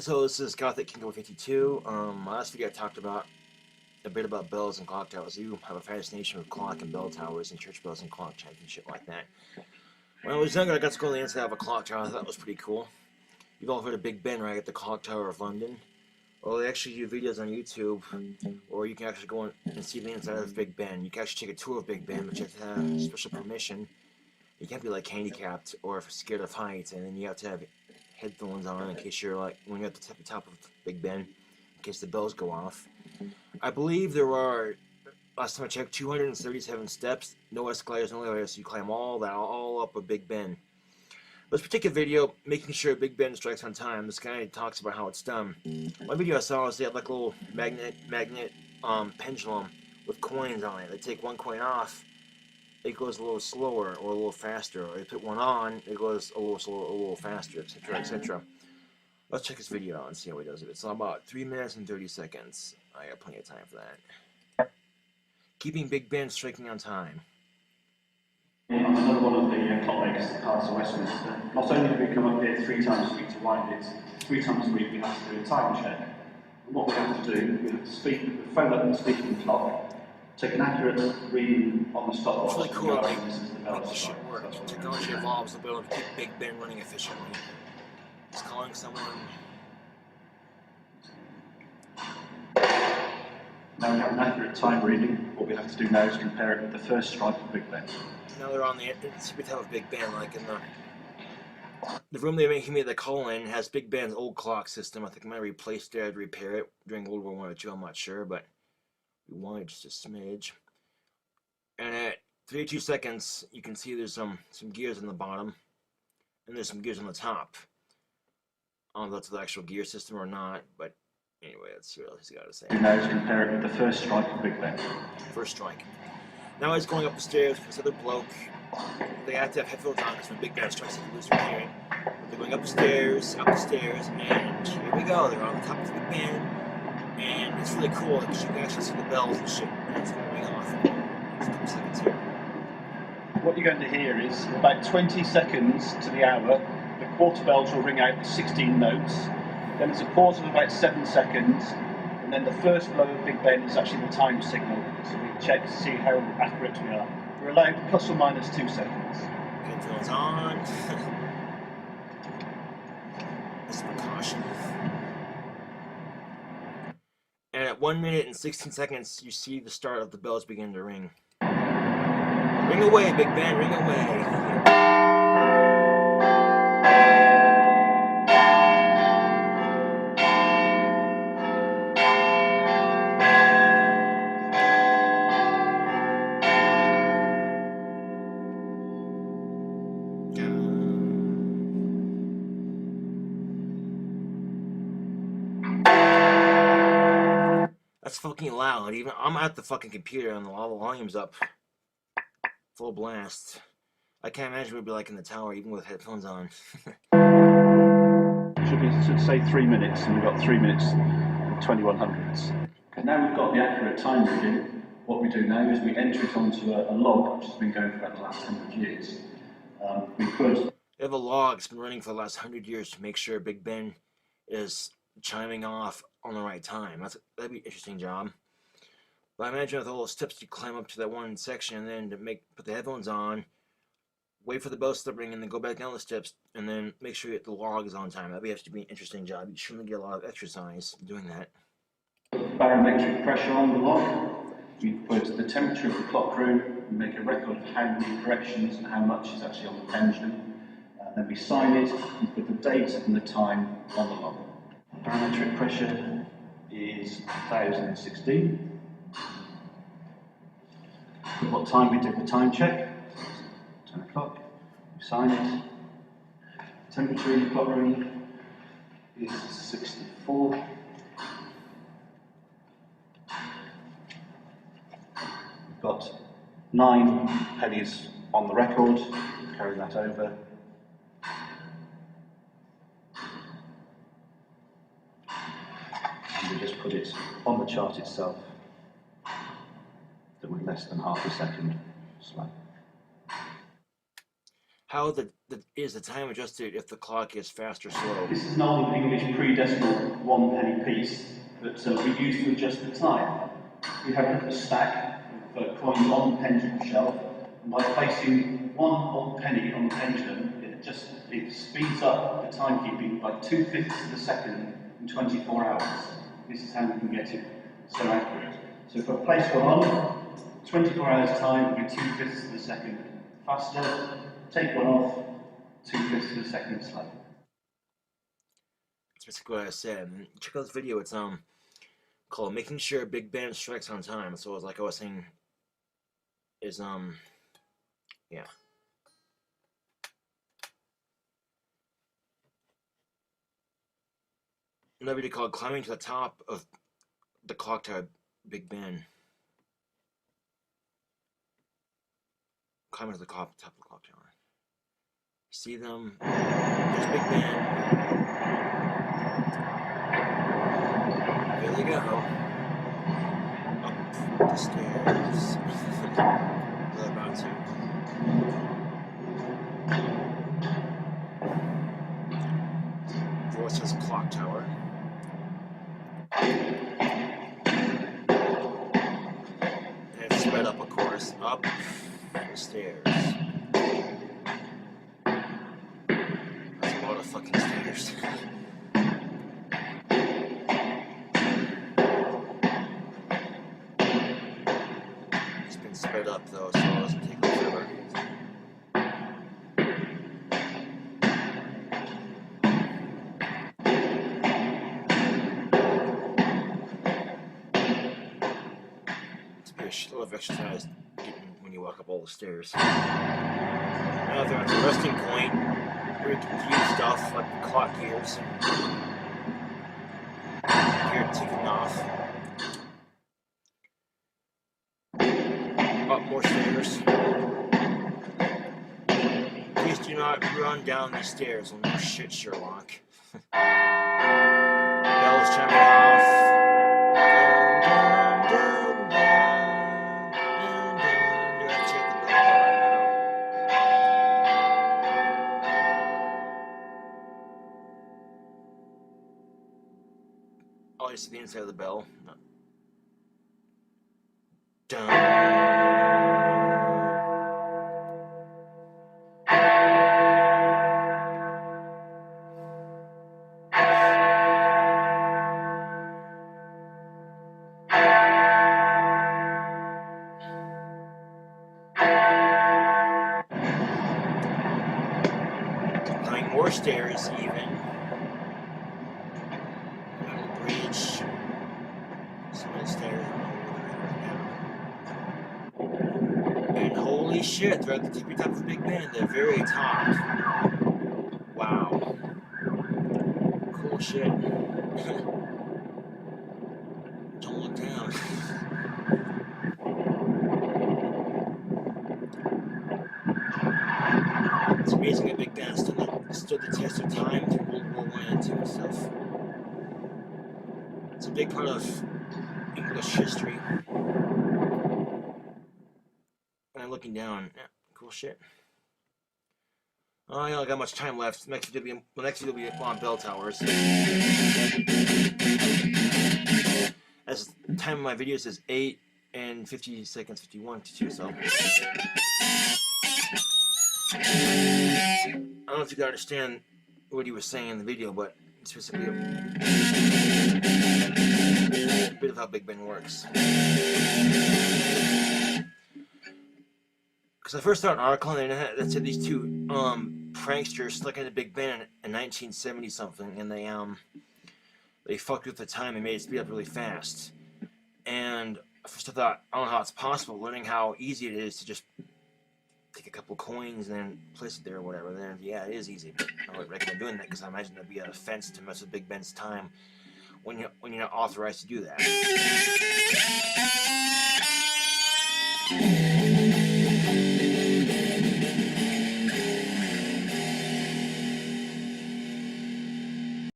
So this is Gothic Kingdom 52. Last video I talked about a bit about bells and clock towers. You have a fascination with clock and bell towers and church bells and clock chimes and shit like that. When I was younger, I got to go on the inside of a clock tower. I thought that was pretty cool. You've all heard of Big Ben, right? At the Clock Tower of London. Well, they actually do videos on YouTube, or you can actually go in and see the inside of Big Ben. You can actually take a tour of Big Ben, but you have to have special permission. You can't be like handicapped or scared of heights, and then you have to have headphones on in case you're like when you're at the top of Big Ben, in case the bells go off. I believe there are, last time I checked, 237 steps, no escalators, no elevators, so you climb all that, all up a Big Ben. This particular video, making sure Big Ben strikes on time, this guy talks about how it's done. One video I saw was they have like a little magnet pendulum with coins on it. They take one coin off, it goes a little slower or a little faster. Or they put one on, it goes a little slower, a little faster, etc., etc. Let's check this video out and see how he does it. It's about 3 minutes and 30 seconds. I got plenty of time for that. Keeping Big Ben striking on time. Another one of the clock makers at Palace of Westminster. Not only do we come up here 3 times a week to wind it, 3 times a week we have to do a time check. And what we have to do, we have to phone up and speak to the clock, take an accurate reading on the stopwatch. It's really cool that like this shit works. Technology evolves to be able to keep Big Ben running efficiently. It's calling someone. Now we have an accurate time reading. What we have to do now is compare it with the first strike of Big Ben. Now they're on the super top of Big Ben, like in the room they made the call in has Big Ben's old clock system. I think I might replace it, repair it during World War I or II. I'm not sure, but we wanted just a smidge. And at 32 seconds, you can see there's some gears on the bottom, and there's some gears on the top. I don't know if that's the actual gear system or not, but anyway, let's see what else he's got to say. Now let's compare it with the first strike of Big Ben. First strike. Now he's going up the stairs with this other bloke. They have to have headphones on because when Big Ben strikes, they can lose their hearing. But they're going up the stairs, and here we go. They're on the top of Big Ben, and it's really cool because you can actually see the bells and shit that's going off. Just a couple seconds here. What you're going to hear is about 20 seconds to the hour, the quarter bells will ring out 16 notes. Then there's a pause of about 7 seconds, and then the first blow of Big Ben is actually the time signal. So we check to see how accurate we are. We're allowed plus or minus 2 seconds. Headphones on. Just precaution. And at 1 minute and 16 seconds, you see the start of the bells begin to ring. Ring away, Big Ben, ring away. That's fucking loud. Even I'm at the fucking computer and all the volume's up. Full blast. I can't imagine what it'd be like in the tower, even with headphones on. Should say 3 minutes, and we've got 3 minutes and 21 hundredths. Okay, now we've got the accurate time reading. What we do now is we enter it onto a log, which has been going for about the last 100 years. They have a log that's been running for the last 100 years to make sure Big Ben is chiming off on the right time. That'd be an interesting job. But I imagine with all the steps you climb up to that one section and then to put the headphones on, wait for the bells to ring, and then go back down the steps, and then make sure the log is on time. That'd have to be an interesting job. You shouldn't get a lot of exercise doing that. Barometric pressure on the log. We put the temperature of the clock room, we make a record of how many corrections and how much is actually on the pendulum. Then we sign it and put the date and the time on the log. Barometric pressure is 1016. What time we did the time check? 10 o'clock. We sign it. Temperature in the clock room is 64. We've got 9 pennies on the record. Carry that over. And we just put it on the chart itself. That we're less than half a second slow. How is the time adjusted if the clock is fast or slow? This is an old English pre-decimal 1 penny piece that we use to adjust the time. We have a stack of coins on the pendulum shelf, and by placing one old penny on the pendulum, it speeds up the timekeeping by 2/5 of a second in 24 hours. This is how we can get it so accurate. So if I place one on, 24 hours time will be 2/5 of a second faster. Take one off, 2/5 of a second slower. That's basically what I said. And check out this video. It's called "Making Sure Big Ben Strikes on Time." So it's like I was saying, is yeah. Another video called "Climbing to the Top of the Clock Tower, Big Ben." Climbing to the top of the clock tower. See them? There's Big Ben. Here they go. Up the stairs. They're about to. Voice says clock tower. And it's sped up, of course. Up the stairs. That's a lot of fucking stairs. It's been sped up though, so it doesn't take forever. It's be a shitload of exercise when you walk up all the stairs. Now they're at the resting point where you can view stuff like the clock gears. Here ticking off. Up more stairs. Please do not run down these stairs. Oh no shit, Sherlock. Bells chiming off. Oh, you see the inside of the bell? No. Dun. Climbing more stairs, even. Little bridge. Some of the stairs. I don't know where they're at right now. And holy shit, they're at the tippy top of the Big Ben, at the very top. Wow. Cool shit. Don't look down. It's amazing that Big Ben stood the test of time through World War I and II and stuff. It's a big part of English history. And I'm looking down. Yeah, cool shit. Oh, I don't got much time left. The next video will be on bell towers. As the time of my video says 8 and 50 seconds, 51, 52, so. I don't know if you can understand what he was saying in the video, but it's basically a bit of how Big Ben works. Because I first saw an article that said these two pranksters stuck into Big Ben in 1970 something, and they fucked with the time and made it speed up really fast. And first I thought, I don't know how it's possible, learning how easy it is to just take a couple coins and then place it there or whatever. Then yeah, it is easy. But I would recommend doing that because I imagine there'd be an offense to mess with Big Ben's time when you're not authorized to do that.